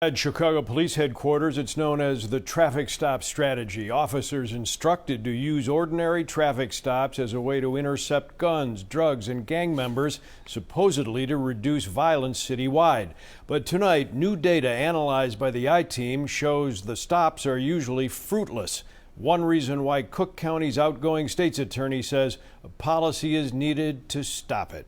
At Chicago Police Headquarters, it's known as the traffic stop strategy. Officers instructed to use ordinary traffic stops as a way to intercept guns, drugs, and gang members, supposedly to reduce violence citywide. But tonight, new data analyzed by the I-Team shows the stops are usually fruitless. One reason why Cook County's outgoing state's attorney says a policy is needed to stop it.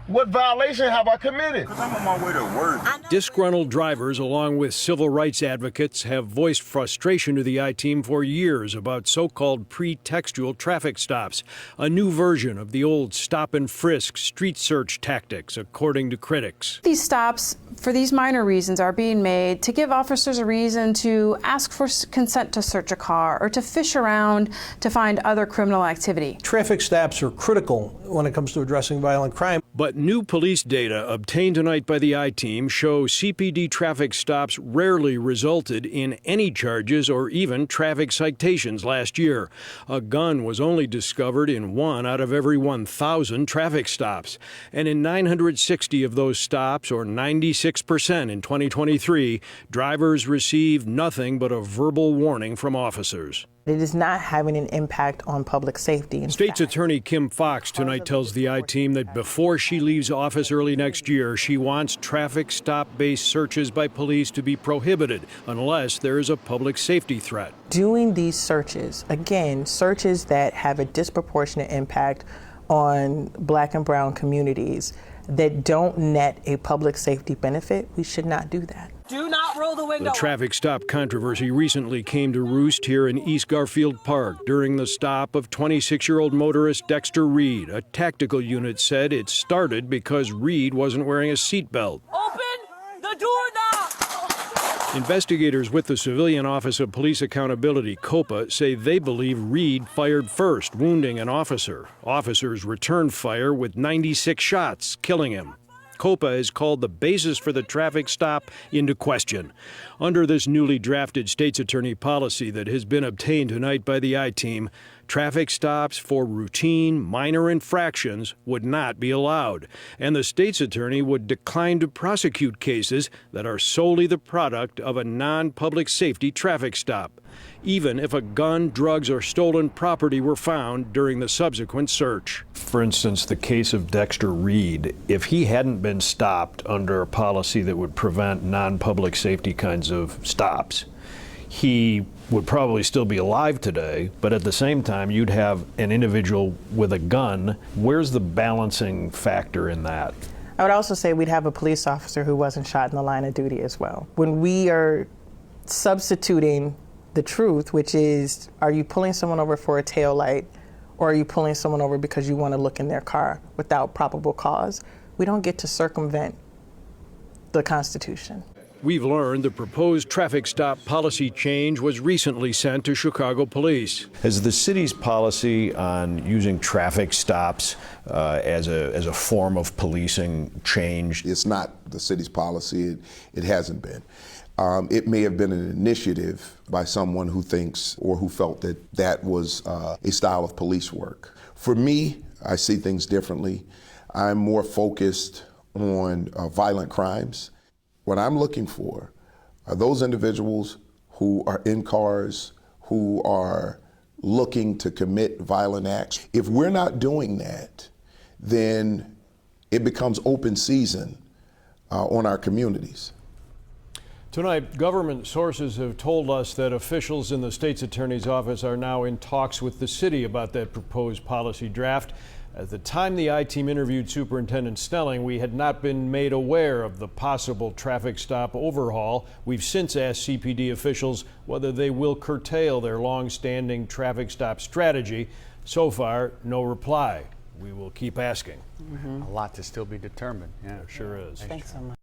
What violation have I committed? Because I'm on my way to work. Disgruntled drivers, along with civil rights advocates, have voiced frustration to the I-Team for years about so-called pretextual traffic stops, a new version of the old stop and frisk street search tactics, according to critics. These stops, for these minor reasons, are being made to give officers a reason to ask for consent to search a car or to fish around to find other criminal activity. Traffic stops are critical when it comes to addressing violent crime. But new police data obtained tonight by the I-Team show CPD traffic stops rarely resulted in any charges or even traffic citations last year. A gun was only discovered in 1 out of every 1,000 traffic stops. And in 960 of those stops, or 96% in 2023, drivers received nothing but a verbal warning from officers. It is not having an impact on public safety. State's Attorney Kim Foxx tonight tells the I-Team that before she leaves office early next year, she wants traffic stop-based searches by police to be prohibited unless there is a public safety threat. Doing these searches, again, searches that have a disproportionate impact on Black and brown communities that don't net a public safety benefit, we should not do that. Do not roll the window. The traffic stop controversy recently came to roost here in East Garfield Park during the stop of 26-year-old motorist Dexter Reed. A tactical unit said it started because Reed wasn't wearing a seatbelt. Open the door now! Investigators with the Civilian Office of Police Accountability, COPA, say they believe Reed fired first, wounding an officer. Officers returned fire with 96 shots, killing him. COPA has called the basis for the traffic stop into question. Under this newly drafted state's attorney policy that has been obtained tonight by the I-Team, traffic stops for routine, minor infractions would not be allowed, and the state's attorney would decline to prosecute cases that are solely the product of a non-public safety traffic stop, even if a gun, drugs, or stolen property were found during the subsequent search. For instance, the case of Dexter Reed, if he hadn't been stopped under a policy that would prevent non-public safety kinds of stops, he would probably still be alive today, but at the same time, you'd have an individual with a gun. Where's the balancing factor in that? I would also say we'd have a police officer who wasn't shot in the line of duty as well. When we are substituting the truth, which is, are you pulling someone over for a tail light, or are you pulling someone over because you want to look in their car without probable cause? We don't get to circumvent the Constitution. We've learned the proposed traffic stop policy change was recently sent to Chicago police. Has the city's policy on using traffic stops as a form of policing changed? It's not the city's policy. It hasn't been. It may have been an initiative by someone who thinks or who felt that that was a style of police work. For me, I see things differently. I'm more focused on violent crimes. What I'm looking for are those individuals who are in cars, who are looking to commit violent acts. If we're not doing that, then it becomes open season on our communities. Tonight, government sources have told us that officials in the state's attorney's office are now in talks with the city about that proposed policy draft. At the time the I-Team interviewed Superintendent Snelling, we had not been made aware of the possible traffic stop overhaul. We've since asked CPD officials whether they will curtail their long-standing traffic stop strategy. So far, no reply. We will keep asking. A lot to still be determined. Yeah, There sure is. Thanks so much.